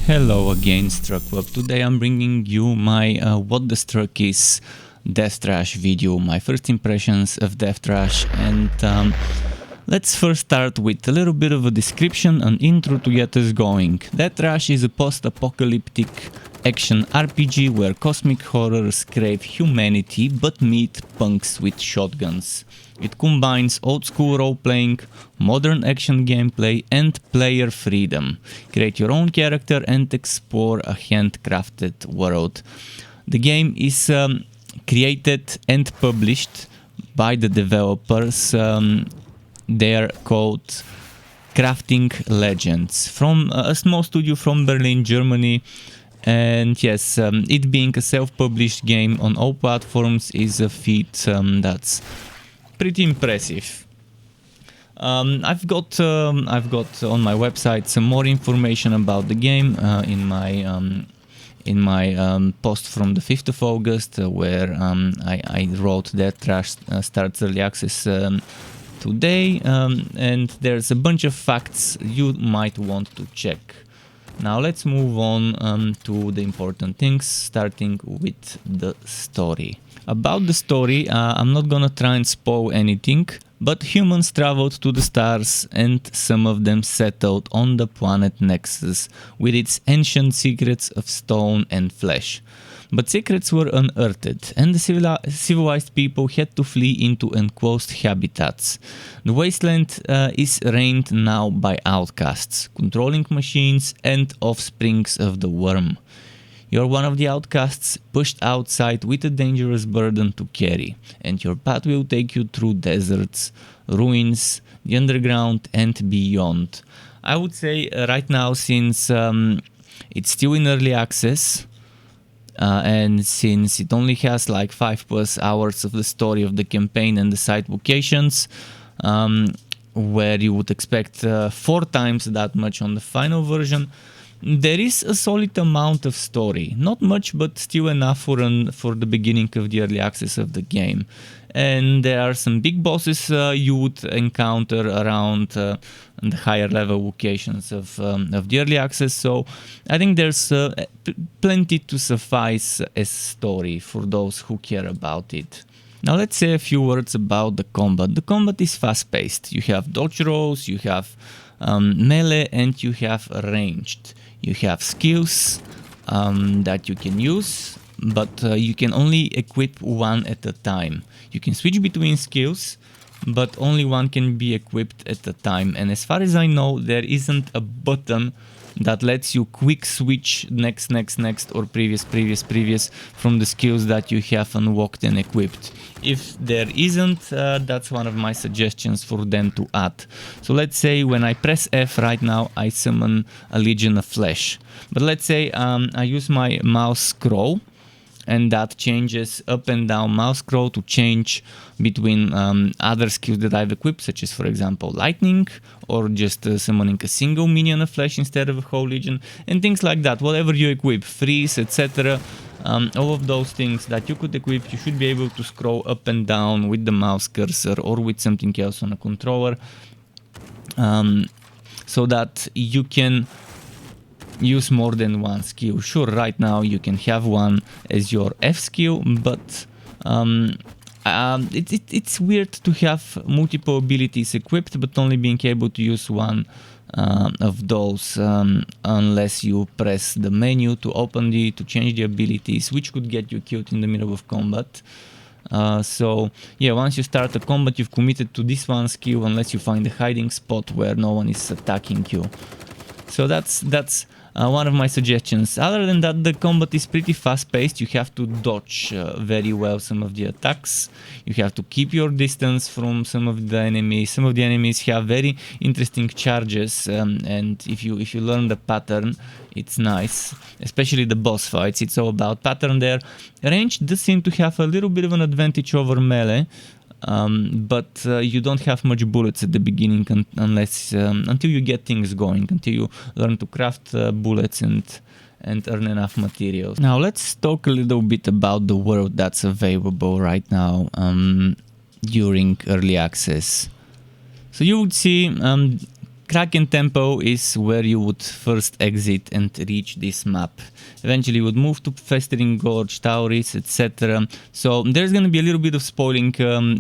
Hello again, Struck. Today I'm bringing you my What the Struck is Death Trash video, my first impressions of Death Trash, and let's first start with a little bit of a description, an intro to get us going. Death Trash is a post-apocalyptic action RPG where cosmic horrors crave humanity but meet punks with shotguns. It combines old-school role-playing, modern action gameplay, and player freedom. Create your own character and explore a handcrafted world. The game is created and published by the developers. They're called Crafting Legends, from a small studio from Berlin, Germany. And yes, it being a self-published game on all platforms is a feat that's pretty impressive. I've got on my website some more information about the game in my post from the 5th of August, where I wrote that Trash starts early access today, and there's a bunch of facts you might want to check. Now let's move on to the important things, starting with the story. About the story, I'm not gonna try and spoil anything, but humans traveled to the stars and some of them settled on the planet Nexus with its ancient secrets of stone and flesh. But secrets were unearthed, and the civilized people had to flee into enclosed habitats. The wasteland is reigned now by outcasts, controlling machines and offsprings of the worm. You're one of the outcasts pushed outside with a dangerous burden to carry, and your path will take you through deserts, ruins, the underground, and beyond. I would say right now, since it's still in early access, and since it only has like 5+ hours of the story of the campaign and the side locations, where you would expect 4 times that much on the final version, there is a solid amount of story. Not much, but still enough for the beginning of the early access of the game. And there are some big bosses you would encounter around the higher level locations of the early access. So I think there's plenty to suffice as story for those who care about it. Now let's say a few words about the combat. The combat is fast-paced. You have dodge rolls, you have melee, and you have ranged. You have skills that you can use, but you can only equip one at a time. You can switch between skills, but only one can be equipped at a time. And as far as I know, there isn't a button that lets you quick switch next, or previous from the skills that you have unlocked and equipped. If there isn't, that's one of my suggestions for them to add. So let's say when I press F right now, I summon a Legion of Flesh. But let's say I use my mouse scroll, and that changes up and down mouse scroll to change between other skills that I've equipped, such as, for example, lightning, or just summoning a single minion of flesh instead of a whole legion, and things like that. Whatever you equip, freeze, etc. All of those things that you could equip, you should be able to scroll up and down with the mouse cursor or with something else on a controller, so that you can use more than one skill. Sure, right now you can have one as your F skill, but it's weird to have multiple abilities equipped but only being able to use one of those unless you press the menu to change the abilities, which could get you killed in the middle of combat. So yeah, once you start a combat, you've committed to this one skill unless you find a hiding spot where no one is attacking you. So that's one of my suggestions. Other than that, the combat is pretty fast-paced. You have to dodge very well some of the attacks. You have to keep your distance from some of the enemies. Some of the enemies have very interesting charges, and if you learn the pattern, it's nice. Especially the boss fights, it's all about pattern there. Range does seem to have a little bit of an advantage over melee. But you don't have much bullets at the beginning until you get things going, until you learn to craft bullets and earn enough materials. Now let's talk a little bit about the world that's available right now during early access. So you would see Kraken Tempo is where you would first exit and reach this map. Eventually you would move to Festering Gorge, Tauris, etc. So there's gonna be a little bit of spoiling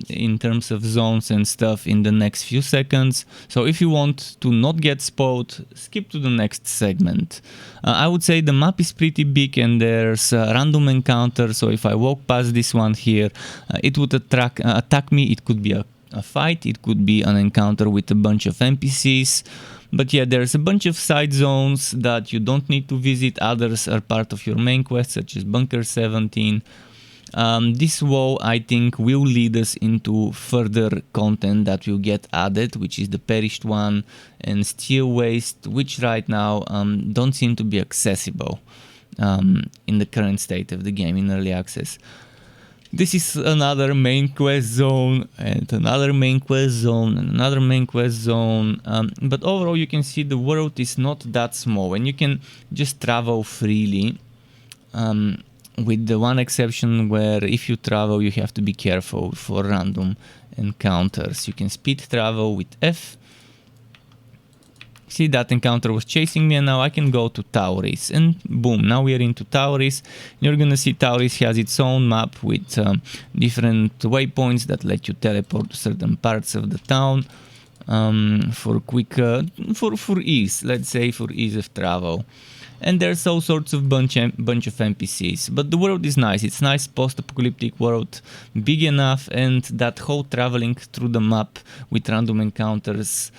in terms of zones and stuff in the next few seconds. So if you want to not get spoiled, skip to the next segment. I would say the map is pretty big and there's a random encounter, so if I walk past this one here, it would attack me. It could be a fight, it could be an encounter with a bunch of NPCs. But yeah, there's a bunch of side zones that you don't need to visit. Others are part of your main quest, such as Bunker 17. This wall, I think, will lead us into further content that will get added, which is the Perished one and Steel Waste, which right now don't seem to be accessible in the current state of the game in early access. This is another main quest zone, and another main quest zone, and another main quest zone. But overall, you can see the world is not that small, and you can just travel freely. With the one exception where if you travel, you have to be careful for random encounters. You can speed travel with F. See, that encounter was chasing me, and now I can go to Tauris, and boom, now we are into Tauris. You're gonna see Tauris has its own map with different waypoints that let you teleport to certain parts of the town for quick, for ease, let's say, for ease of travel. And there's all sorts of bunch of NPCs, but the world is nice. It's nice post-apocalyptic world, big enough, and that whole traveling through the map with random encounters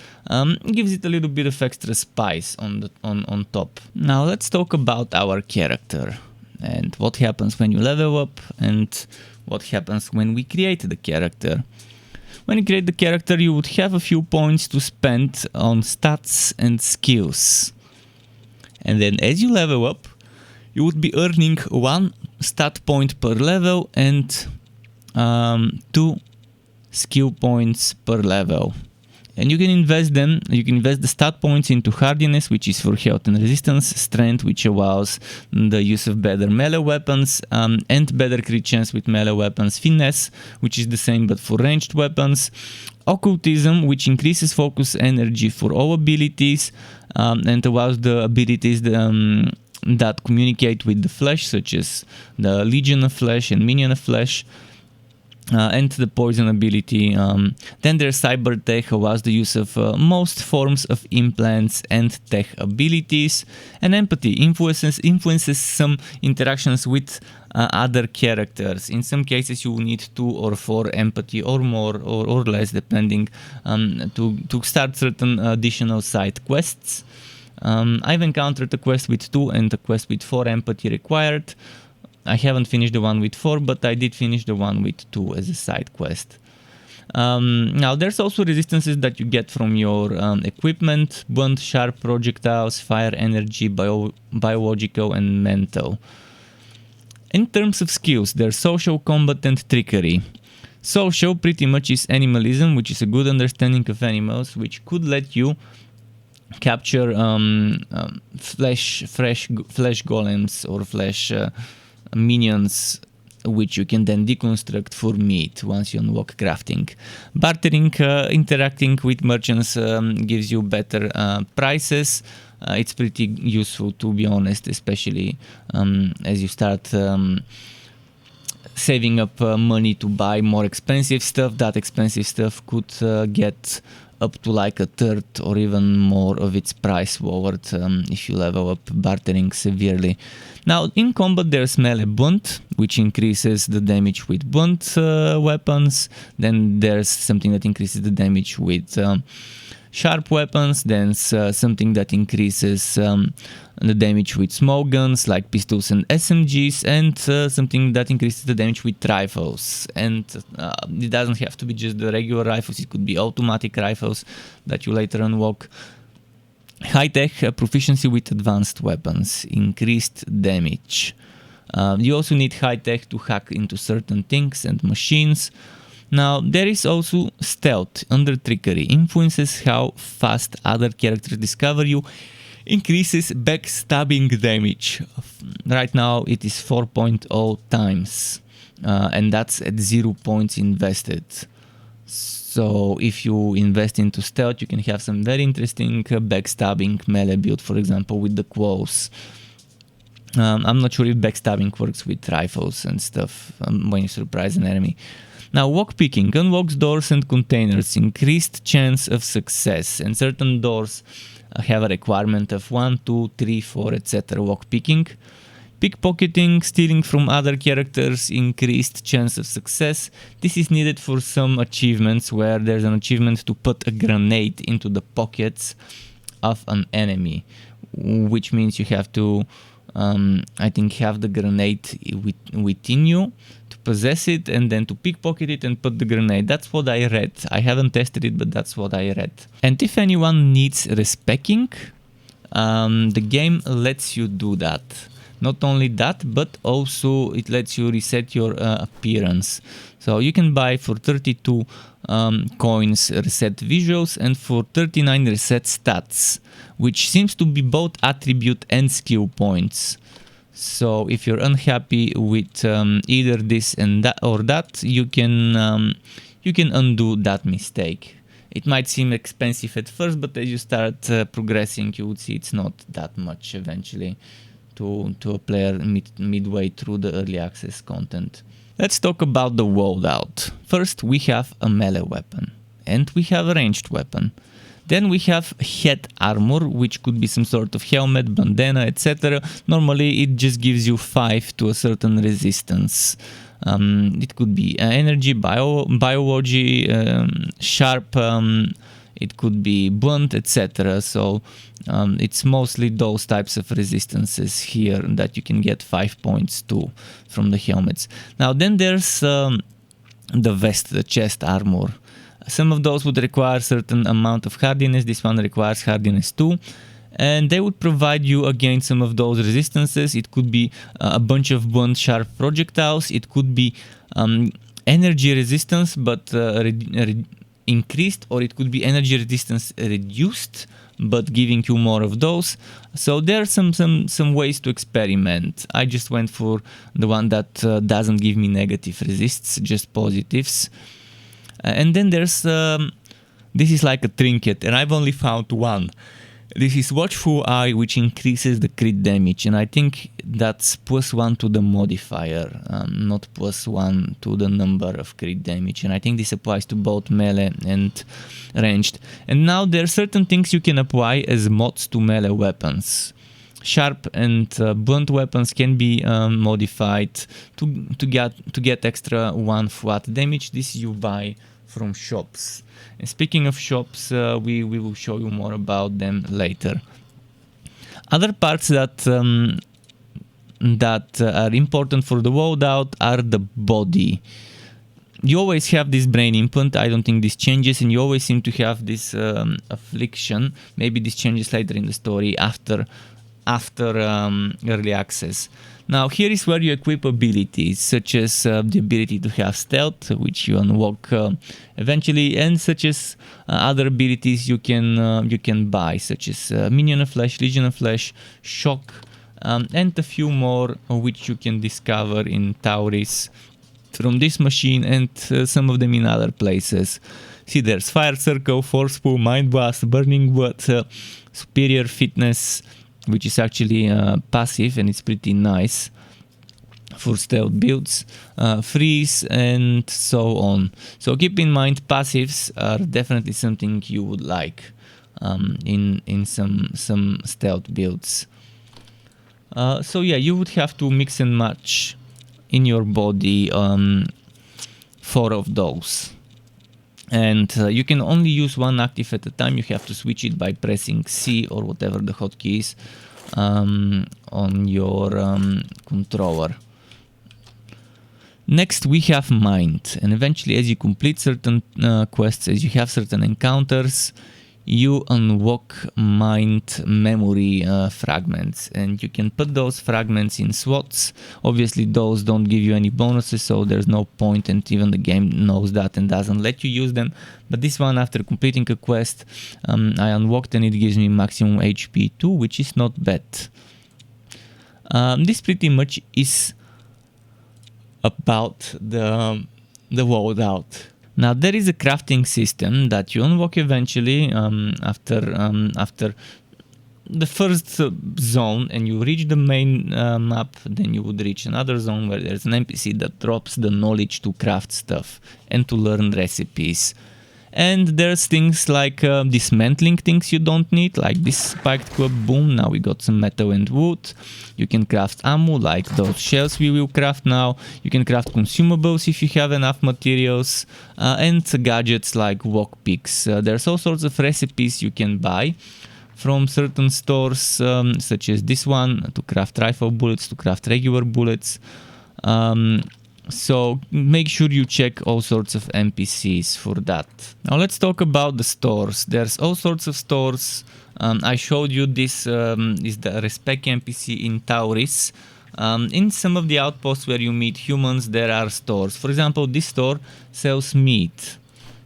gives it a little bit of extra spice on top. Now let's talk about our character and what happens when you level up and what happens when we create the character. When you create the character, you would have a few points to spend on stats and skills. And then as you level up, you would be earning 1 stat point per level and 2 skill points per level. And you can invest them, you can invest the stat points into hardiness, which is for health and resistance, strength, which allows the use of better melee weapons, and better crit chance with melee weapons, finesse, which is the same but for ranged weapons, occultism, which increases focus energy for all abilities, and allows the abilities that communicate with the flesh, such as the Legion of Flesh and Minion of Flesh, and the poison ability. Then there's cyber tech, allows the use of most forms of implants and tech abilities, and empathy influences some interactions with other characters. In some cases you need 2 or 4 empathy or more or less, depending, to start certain additional side quests. I've encountered a quest with 2 and a quest with 4 empathy required. I haven't finished the one with 4, but I did finish the one with 2 as a side quest. Now there's also resistances that you get from your equipment: blunt, sharp projectiles, fire energy, biological and mental. In terms of skills, there's social, combat and trickery. Social pretty much is animalism, which is a good understanding of animals, which could let you capture flesh golems or flesh minions, which you can then deconstruct for meat once you unlock crafting. Bartering, interacting with merchants gives you better prices. It's pretty useful, to be honest, especially as you start saving up money to buy more expensive stuff. That expensive stuff could get up to like a third or even more of its price lowered if you level up bartering severely. Now in combat there's melee blunt, which increases the damage with blunt weapons. Then there's something that increases the damage with sharp weapons. Then something that increases the damage with small guns like pistols and SMGs, and something that increases the damage with rifles. And it doesn't have to be just the regular rifles, it could be automatic rifles that you later unlock. High tech, proficiency with advanced weapons, increased damage. You also need high tech to hack into certain things and machines. Now there is also stealth under trickery, influences how fast other characters discover you, increases backstabbing damage. Right now it is 4.0 times, and that's at 0 points invested. So if you invest into stealth, you can have some very interesting backstabbing melee build, for example, with the quos. I'm not sure if backstabbing works with rifles and stuff when you surprise an enemy. Now, lockpicking unlocks doors and containers, increased chance of success, and certain doors have a requirement of 1, 2, 3, 4, etc. Lockpicking. Pickpocketing, stealing from other characters, increased chance of success. This is needed for some achievements where there's an achievement to put a grenade into the pockets of an enemy, which means you have to, I think, have the grenade within you to possess it and then to pickpocket it and put the grenade. That's what I read. I haven't tested it, but that's what I read. And if anyone needs respecking, the game lets you do that. Not only that, but also it lets you reset your appearance. So you can buy for 32 coins reset visuals and for 39 reset stats, which seems to be both attribute and skill points. So if you're unhappy with either this and that or that, you can undo that mistake. It might seem expensive at first, but as you start progressing, you would see it's not that much eventually to a player midway through the early access content. Let's talk about the loadout. First, we have a melee weapon and we have a ranged weapon. Then we have head armor, which could be some sort of helmet, bandana, etc. Normally it just gives you 5 to a certain resistance. It could be energy, biology, sharp, it could be blunt, etc. So it's mostly those types of resistances here that you can get 5 points to from the helmets. Now then there's the vest, the chest armor. Some of those would require a certain amount of hardiness. This one requires hardiness 2. And they would provide you against some of those resistances. It could be a bunch of blunt sharp projectiles. It could be energy resistance but increased, or it could be energy resistance reduced but giving you more of those. So there are some ways to experiment. I just went for the one that doesn't give me negative resists, just positives. And then there's this is like a trinket, and I've only found one. This is Watchful Eye, which increases the crit damage, and I think that's +1 to the modifier, not +1 to the number of crit damage. And I think this applies to both melee and ranged. And now there are certain things you can apply as mods to melee weapons. Sharp and blunt weapons can be modified to get extra 1 flat damage. This you buy from shops. And speaking of shops, we will show you more about them later. Other parts that are important for the loadout are the body. You always have this brain implant. I don't think this changes, and you always seem to have this affliction. Maybe this changes later in the story after early access. Now here is where you equip abilities, such as the ability to have stealth, which you unlock eventually, and such as other abilities you can buy, such as Minion of Flesh, Legion of Flesh, Shock, and a few more which you can discover in Tauris from this machine and some of them in other places. See, there's Fire Circle, Forceful, Mind Blast, Burning Blood, Superior Fitness, which is actually passive, and it's pretty nice for stealth builds, freeze, and so on. So keep in mind, passives are definitely something you would like in some stealth builds. So yeah, you would have to mix and match in your body 4 of those. And you can only use one active at a time. You have to switch it by pressing C or whatever the hotkey is on your controller. Next we have Mind, and eventually as you complete certain quests, as you have certain encounters, you unlock mind memory fragments, and you can put those fragments in slots. Obviously those don't give you any bonuses, so there's no point, and even the game knows that and doesn't let you use them. But this one, after completing a quest, I unlocked, and it gives me maximum HP 2, which is not bad. This pretty much is about the loadout. Now there is a crafting system that you unlock eventually after the first zone, and you reach the main map. Then you would reach another zone where there's an NPC that drops the knowledge to craft stuff and to learn recipes. And there's things like dismantling things you don't need, like this spiked club. Boom, now we got some metal and wood. You can craft ammo, like those shells we will craft now. You can craft consumables if you have enough materials, and gadgets like wok picks. There's all sorts of recipes you can buy from certain stores, such as this one, to craft rifle bullets, to craft regular bullets. So make sure you check all sorts of NPCs for that. Now let's talk about the stores. There's all sorts of stores. I showed you this is the Respec NPC in Tauris. In some of the outposts where you meet humans, there are stores. For example, this store sells meat.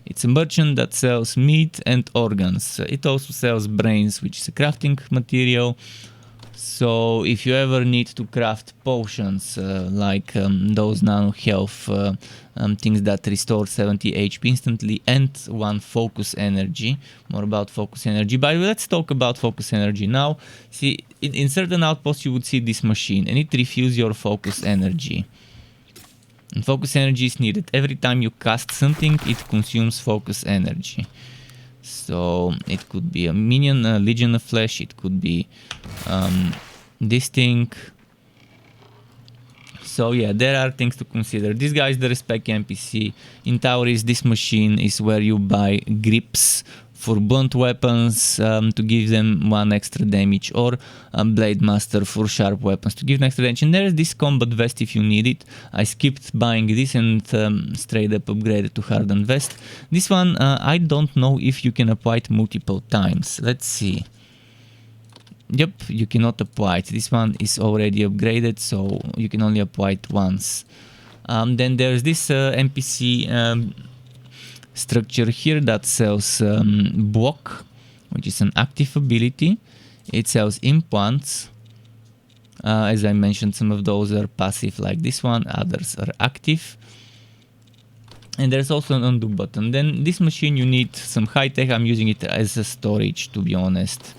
It's a merchant that sells meat and organs. It also sells brains, which is a crafting material. So if you ever need to craft potions, like those nano health things that restore 70 HP instantly and 1 focus energy. More about focus energy. But let's talk about focus energy now. See, in certain outposts you would see this machine, and it refills your focus energy. And focus energy is needed. Every time you cast something, it consumes focus energy. So it could be a minion, a Legion of Flesh, it could be this thing. So yeah, there are things to consider. This guy is the Respec NPC. In Tauris, this machine is where you buy grips for blunt weapons to give them 1 extra damage, or Blade Master for sharp weapons to give an extra damage. And there is this combat vest if you need it. I skipped buying this and straight up upgraded to hardened vest. This one, I don't know if you can apply it multiple times. Let's see. Yep, you cannot apply it. This one is already upgraded, so you can only apply it once. Then there's this NPC structure here that sells block, which is an active ability. It sells implants. As I mentioned, some of those are passive like this one, others are active. And there's also an undo button. Then this machine, you need some high tech. I'm using it as a storage, to be honest.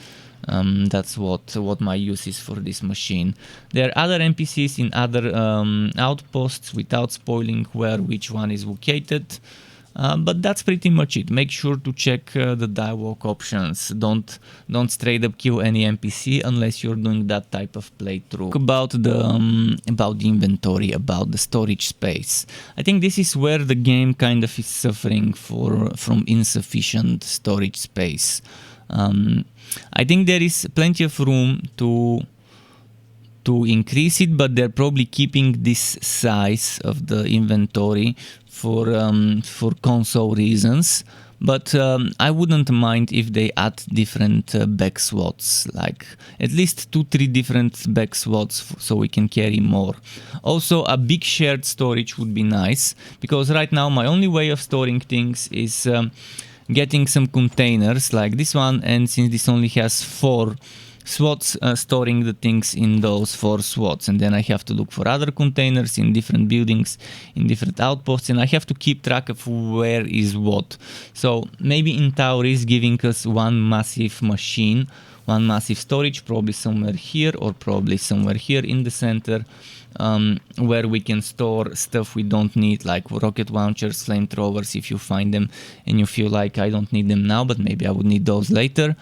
That's what my use is for this machine. There are other NPCs in other outposts, without spoiling where which one is located. But that's pretty much it. Make sure to check the dialogue options. Don't straight up kill any NPC unless you're doing that type of playthrough. About the inventory, about the storage space. I think this is where the game kind of is suffering from insufficient storage space. I think there is plenty of room to increase it, but they're probably keeping this size of the inventory for console reasons. But I wouldn't mind if they add different back slots, like at least 2-3 different back slots, so we can carry more. Also, a big shared storage would be nice, because right now my only way of storing things is getting some containers like this one, and since this only has 4 slots, storing the things in those 4 slots, and then I have to look for other containers in different buildings, in different outposts, and I have to keep track of where is what. So maybe in Tauris giving us one massive machine, one massive storage, probably somewhere here or probably somewhere here in the center, where we can store stuff we don't need, like rocket launchers, flamethrowers, if you find them and you feel like I don't need them now, but maybe I would need those later.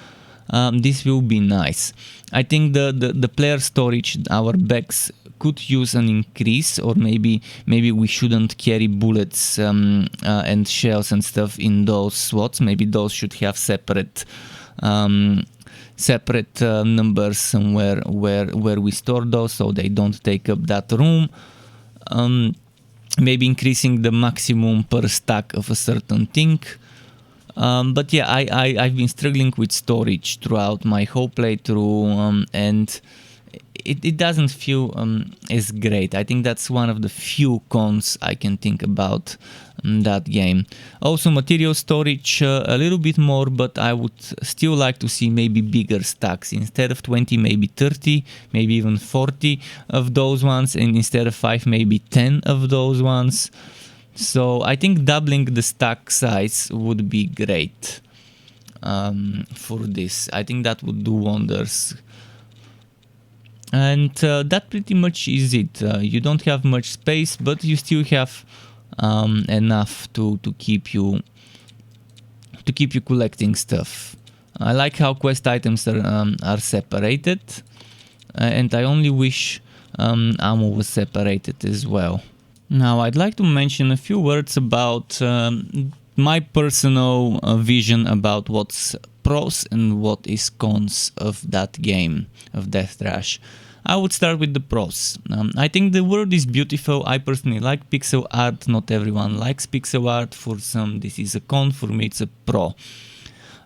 This will be nice. I think the player storage, our bags, could use an increase, or maybe we shouldn't carry bullets and shells and stuff in those slots. Maybe those should have separate numbers somewhere where we store those, so they don't take up that room. Maybe increasing the maximum per stack of a certain thing. But yeah, I've been struggling with storage throughout my whole playthrough, and it doesn't feel as great. I think that's one of the few cons I can think about that game. Also, material storage a little bit more, but I would still like to see maybe bigger stacks. Instead of 20, maybe 30, maybe even 40 of those ones, and instead of 5, maybe 10 of those ones. So I think doubling the stack size would be great for this. I think that would do wonders. And that pretty much is it. You don't have much space, but you still have enough to keep you collecting stuff. I like how quest items are separated, and I only wish ammo was separated as well. Now I'd like to mention a few words about my personal vision about what's pros and what is cons of that game, of Death Trash. I would start with the pros. I think the world is beautiful. I personally like pixel art. Not everyone likes pixel art. For some this is a con, for me it's a pro.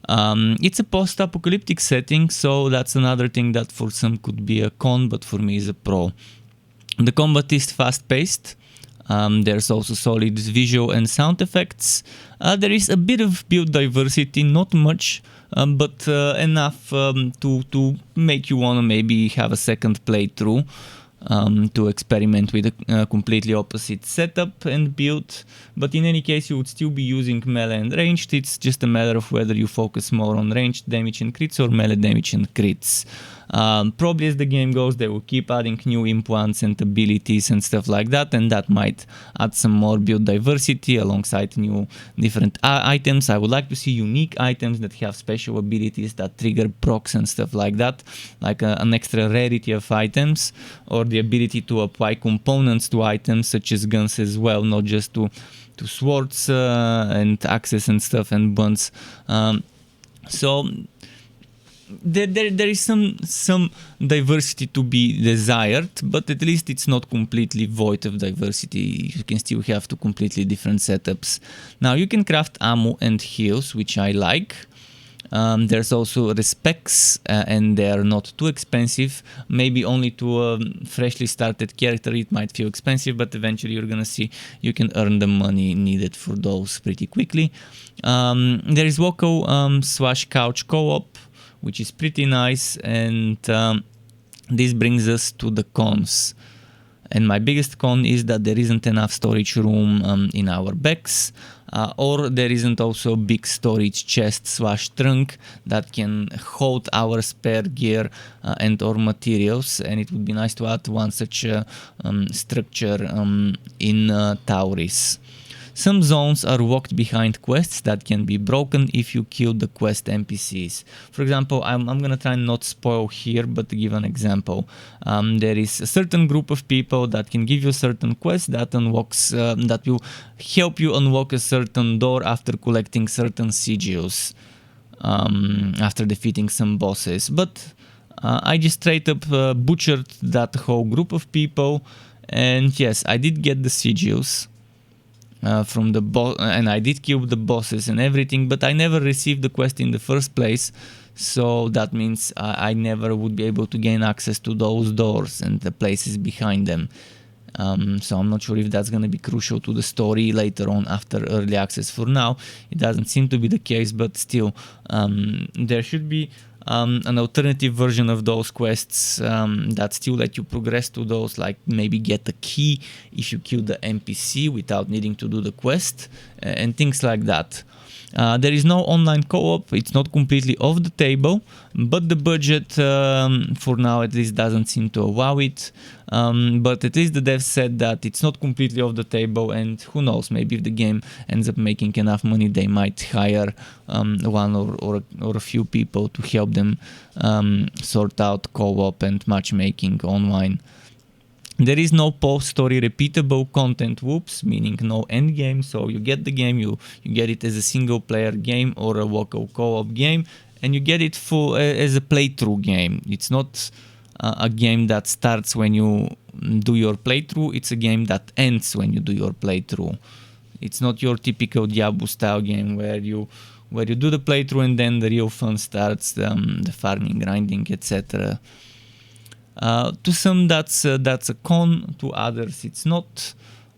It's a post-apocalyptic setting, so that's another thing that for some could be a con, but for me is a pro. The combat is fast-paced. There's also solid visual and sound effects. There is a bit of build diversity, not much, but enough to make you want to maybe have a second playthrough to experiment with a completely opposite setup and build. But in any case, you would still be using melee and ranged. It's just a matter of whether you focus more on ranged damage and crits or melee damage and crits. Probably as the game goes, they will keep adding new implants and abilities and stuff like that, and that might add some more build diversity alongside new different items. I would like to see unique items that have special abilities that trigger procs and stuff like that, like an extra rarity of items, or the ability to apply components to items such as guns as well, not just to swords and axes and stuff and buns. So there is some diversity to be desired, but at least it's not completely void of diversity. You can still have two completely different setups. Now you can craft ammo and heals, which I like. There's also Respecs, and they are not too expensive. Maybe only to a freshly started character it might feel expensive, but eventually you're gonna see you can earn the money needed for those pretty quickly. There is Woko/Couch co-op, which is pretty nice, and this brings us to the cons. And my biggest con is that there isn't enough storage room in our bags, or there isn't also a big storage chest/trunk that can hold our spare gear and or materials, and it would be nice to add one such structure in Tauris. Some zones are locked behind quests that can be broken if you kill the quest NPCs. For example, I'm gonna try and not spoil here, but to give an example, there is a certain group of people that can give you a certain quest that unlocks, that will help you unlock a certain door after collecting certain sigils, after defeating some bosses. But I just straight up butchered that whole group of people, and yes, I did get the sigils from the boss, and I did kill the bosses and everything, but I never received the quest in the first place, so that means I never would be able to gain access to those doors and the places behind them. So I'm not sure if that's going to be crucial to the story later on after early access. For now it doesn't seem to be the case, but still there should be an alternative version of those quests that still let you progress to those, like maybe get a key if you kill the NPC without needing to do the quest, and things like that. There is no online co-op. It's not completely off the table, but the budget for now at least doesn't seem to allow it. But at least the devs said that it's not completely off the table, and who knows, maybe if the game ends up making enough money, they might hire one or a few people to help them sort out co-op and matchmaking online. There is no post-story repeatable content loops, meaning no end game. So you get the game, you get it as a single player game or a local co-op game, and you get it full as a playthrough game. It's not a game that starts when you do your playthrough, it's a game that ends when you do your playthrough. It's not your typical Diablo style game where you do the playthrough and then the real fun starts, the farming, grinding, etc. To some that's a con, to others it's not.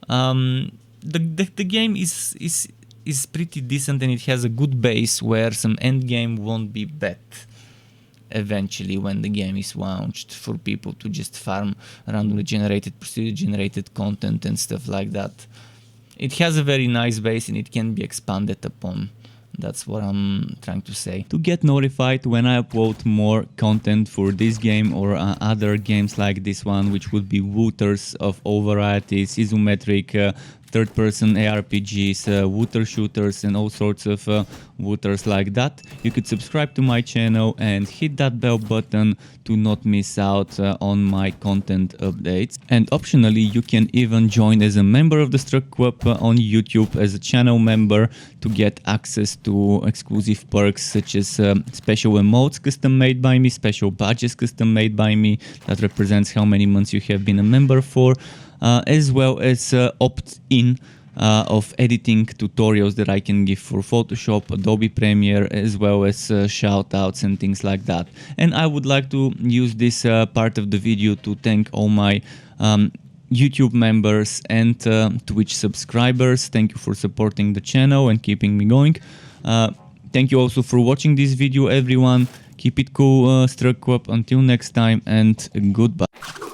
The game is pretty decent, and it has a good base where some end game won't be bad eventually when the game is launched, for people to just farm randomly generated, procedure generated content and stuff like that. it has a very nice base and it can be expanded upon. That's what I'm trying to say. To get notified when I upload more content for this game or other games like this one, which would be wooters of all varieties, isometric, third-person ARPGs, wooter shooters and all sorts of wooters like that, you could subscribe to my channel and hit that bell button to not miss out on my content updates. And optionally, you can even join as a member of the Struck Club on YouTube as a channel member to get access to exclusive perks such as special emotes custom made by me, special badges custom made by me that represents how many months you have been a member for, as well as opt-in of editing tutorials that I can give for Photoshop, Adobe Premiere, as well as shout-outs and things like that. And I would like to use this part of the video to thank all my YouTube members and Twitch subscribers. Thank you for supporting the channel and keeping me going. Thank you also for watching this video, everyone. Keep it cool, Struck Club. Until next time, and goodbye.